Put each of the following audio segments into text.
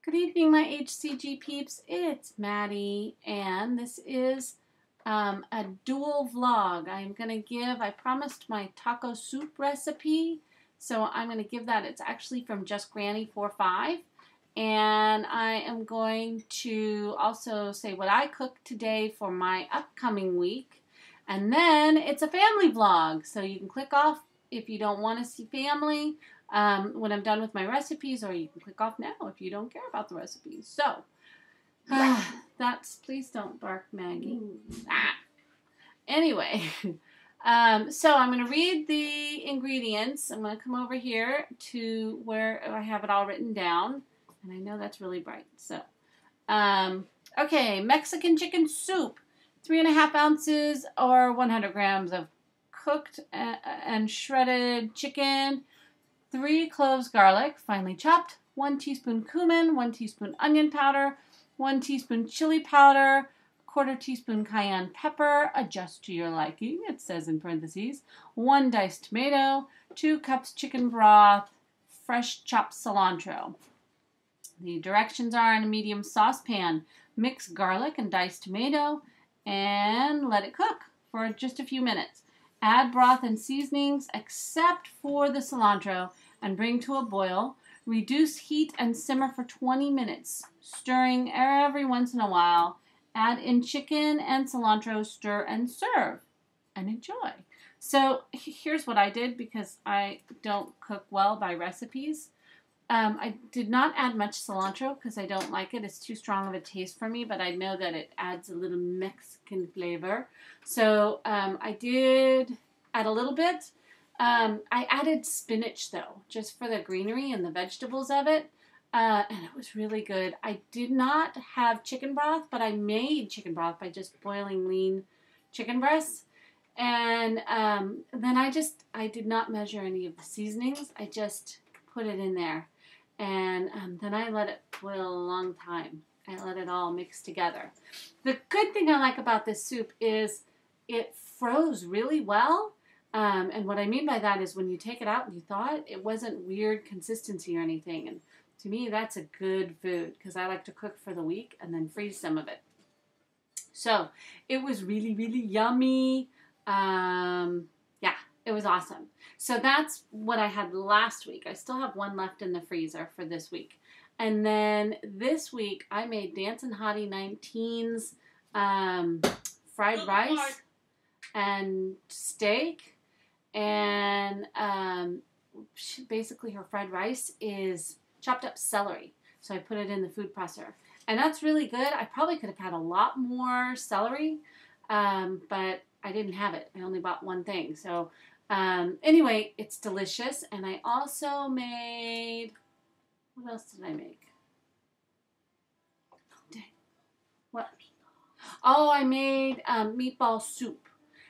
Good evening, my HCG peeps. It's Maddie, and this is a dual vlog. I promised my taco soup recipe, so I'm going to give that. It's actually from Just Granny 45, and I am going to also say what I cooked today for my upcoming week, and then it's a family vlog, so you can click off if you don't want to see family. When I'm done with my recipes, or you can click off now if you don't care about the recipes. So, please don't bark, Maggie. Anyway, so I'm going to read the ingredients. I'm going to come over here to where I have it all written down. And I know that's really bright. So, okay, Mexican chicken soup. 3.5 ounces or 100 grams of cooked and shredded chicken. 3 cloves garlic, finely chopped, 1 teaspoon cumin, 1 teaspoon onion powder, 1 teaspoon chili powder, 1/4 teaspoon cayenne pepper, adjust to your liking, it says in parentheses, 1 diced tomato, 2 cups chicken broth, fresh chopped cilantro. The directions are: in a medium saucepan, mix garlic and diced tomato and let it cook for just a few minutes. Add broth and seasonings except for the cilantro and bring to a boil. Reduce heat and simmer for 20 minutes, stirring every once in a while. Add in chicken and cilantro, stir and serve, and enjoy. So here's what I did, because I don't cook well by recipes. I did not add much cilantro because I don't like it. It's too strong of a taste for me, but I know that it adds a little Mexican flavor. So I did add a little bit. I added spinach, though, just for the greenery and the vegetables of it, and it was really good. I did not have chicken broth, but I made chicken broth by just boiling lean chicken breasts. And then I did not measure any of the seasonings. I just put it in there. And then I let it boil a long time. I let it all mix together. The good thing I like about this soup is it froze really well. And what I mean by that is when you take it out and you thaw it wasn't weird consistency or anything. And to me, that's a good food, because I like to cook for the week and then freeze some of it. So it was really, really yummy. Yeah, it was awesome. So that's what I had last week. I still have one left in the freezer for this week. And then this week I made Dancin' Hottie 19's fried rice and steak. And basically her fried rice is chopped up celery. So I put it in the food processor. And that's really good. I probably could have had a lot more celery, but I didn't have it. I only bought one thing. So anyway, it's delicious. And I also made, what else did I make? Oh, dang. What? Oh, I made meatball soup.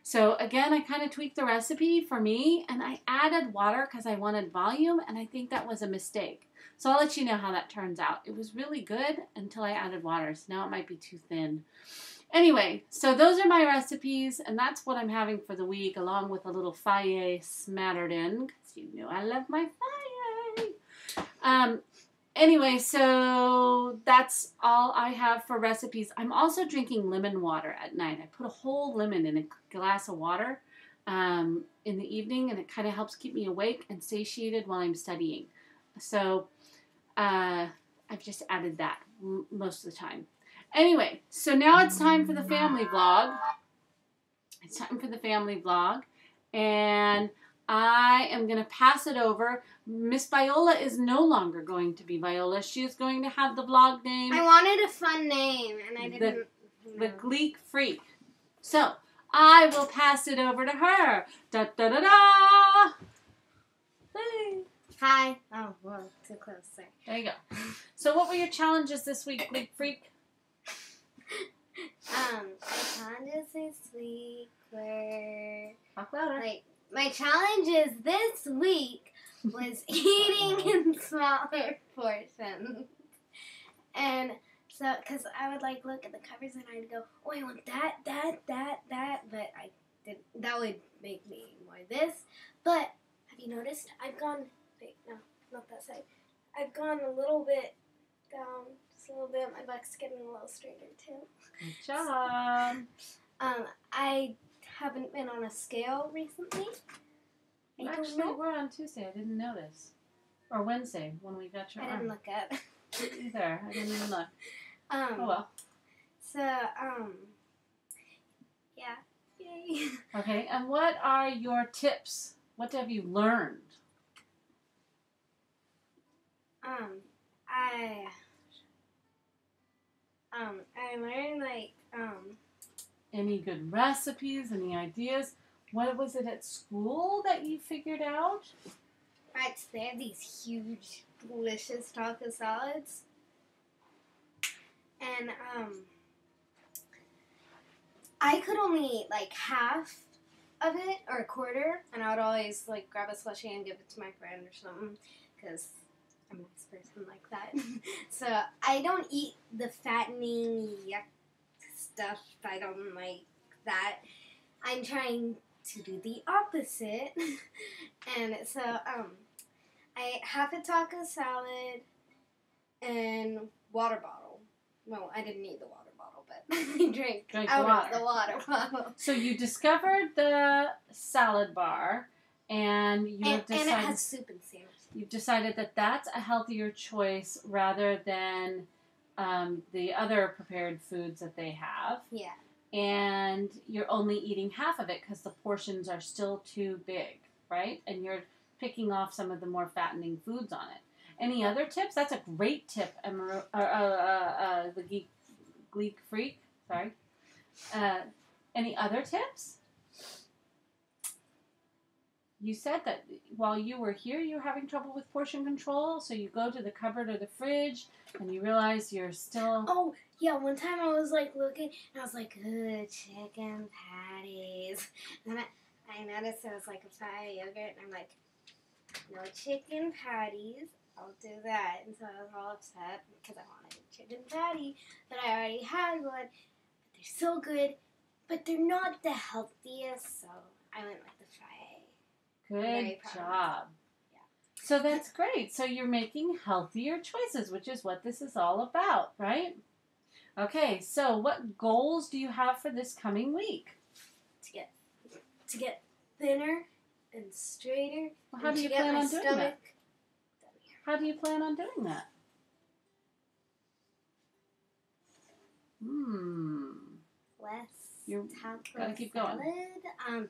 So again, I kind of tweaked the recipe for me, and I added water because I wanted volume, and I think that was a mistake. So I'll let you know how that turns out. It was really good until I added water, so now it might be too thin. Anyway, so those are my recipes, and that's what I'm having for the week, along with a little faye smattered in, because you know I love my faye. Anyway, so that's all I have for recipes. I'm also drinking lemon water at night. I put a whole lemon in a glass of water in the evening, and it kind of helps keep me awake and satiated while I'm studying. So I've just added that most of the time. Anyway, so now it's time for the family vlog. It's time for the family vlog. And I am going to pass it over. Miss Viola is no longer going to be Viola. She is going to have the vlog name. I wanted a fun name, and I didn't. The Gleek Freak. So, I will pass it over to her. Da da da da! Hey. Hi. Oh, whoa, too close. Sorry. There you go. So, what were your challenges this week, Gleek Freak? My challenges this week were Talk louder. like my challenges this week was eating in smaller portions, and so because I would like look at the covers and I'd go, oh, I want that, but I didn't. That would make me more this. But have you noticed? I've gone. Wait, no, not that side. I've gone a little bit down a little bit. My butt's getting a little straighter too. Good job. I haven't been on a scale recently. Actually, we're on Tuesday. I didn't notice. Or Wednesday when we got your I arm. didn't look at. Either. I didn't even look. Oh well. So yeah. Yay. Okay, and what are your tips? What have you learned? I learned Any good recipes? Any ideas? What was it at school that you figured out? right, so they have these huge, delicious taco salads. And I could only eat like half of it or a quarter, and I would always like grab a slushie and give it to my friend or something because I'm a nice person like that. So I don't eat the fattening yuck stuff. I don't like that. I'm trying to do the opposite. And so I ate half a taco salad and water bottle. Well, I didn't need the water bottle, but I drank out water. of the water bottle. So you discovered the salad bar, and And it has soup and sandwich. You've decided that that's a healthier choice rather than the other prepared foods that they have. Yeah. And you're only eating half of it because the portions are still too big, right? And you're picking off some of the more fattening foods on it. Any other tips? That's a great tip, the Geek Freak. Sorry. Any other tips? You said that while you were here, you were having trouble with portion control, so you go to the cupboard or the fridge, and you realize you're still... Oh, yeah, one time I was, like, looking, and I was like, ooh, chicken patties. And then I noticed there was, like, a Thai yogurt, and I'm like, no chicken patties. I'll do that. And so I was all upset because I wanted a chicken patty, but I already had one. But they're so good, but they're not the healthiest, so I went with the Thai. Good job. Yeah. So that's great. So you're making healthier choices, which is what this is all about, right? Okay, so what goals do you have for this coming week? To get thinner and straighter. Well, how do you plan on doing that? How do you plan on doing that? Less taco gotta keep salad. going.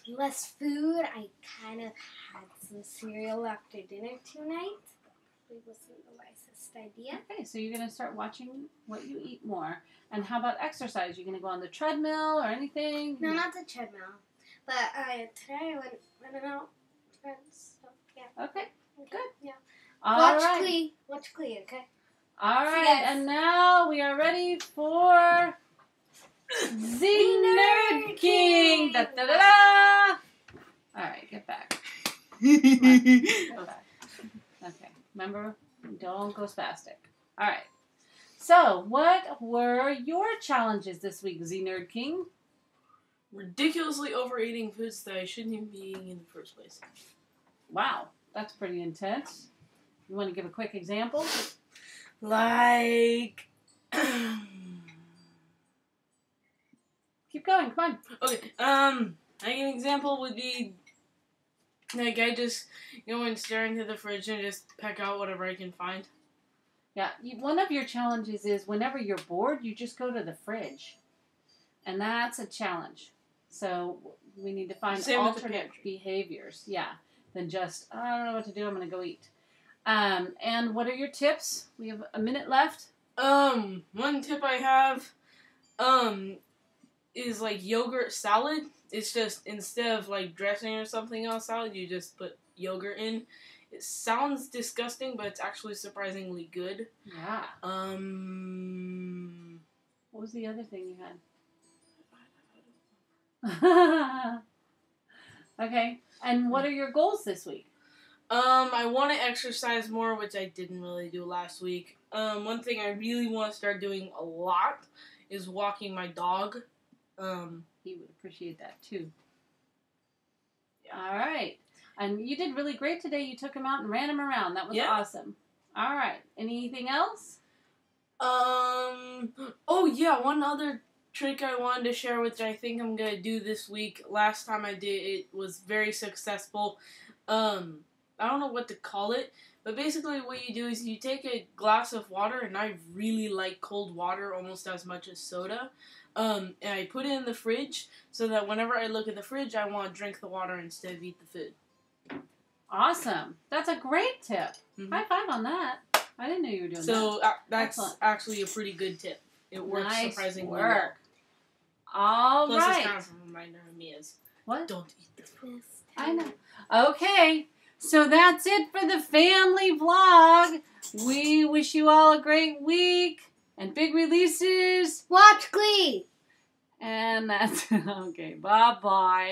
Less food. I kind of had some cereal after dinner tonight. It wasn't the wisest idea. Okay, so you're going to start watching what you eat more. And how about exercise? You're going to go on the treadmill or anything? No, not the treadmill. But today I went out with friends. So, yeah. Okay, good. Yeah. Watch Glee, okay? All right, and now we are ready for the Nerd King. Da, da, da, da. All right, get back. Go back. Okay, remember, don't go spastic. All right. So, what were your challenges this week, Z Nerd King? Ridiculously overeating foods that I shouldn't even be eating in the first place. Wow, that's pretty intense. You want to give a quick example? Like... Keep going, come on. Okay, like an example would be, like, I just go and stare into the fridge and just peck out whatever I can find. Yeah, one of your challenges is whenever you're bored, you just go to the fridge. And that's a challenge. So we need to find alternate behaviors. Yeah, than just, I don't know what to do, I'm going to go eat. And what are your tips? We have a minute left. One tip I have, is like yogurt salad. It's just, instead of like dressing or something on salad, you just put yogurt in. It sounds disgusting, but it's actually surprisingly good. Yeah. What was the other thing you had? Okay. And what are your goals this week? I want to exercise more, which I didn't really do last week. One thing I really want to start doing a lot is walking my dog. He would appreciate that too. Yeah. All right. And you did really great today. You took him out and ran him around. That was awesome. All right. Anything else? Oh yeah, one other trick I wanted to share, which I think I'm gonna do this week. Last time I did it was very successful. I don't know what to call it, but basically what you do is you take a glass of water, and I really like cold water almost as much as soda. And I put it in the fridge so that whenever I look at the fridge, I want to drink the water instead of eat the food. Awesome. That's a great tip. Mm-hmm. High five on that. I didn't know you were doing that. So that's Excellent. actually a pretty good tip. It works Nice surprisingly work. well. All Plus, right. it's kind of a reminder of me is What? don't eat the food. I know. Okay. So that's it for the family vlog. We wish you all a great week and big releases. Watch Glee. And that's okay. Bye-bye.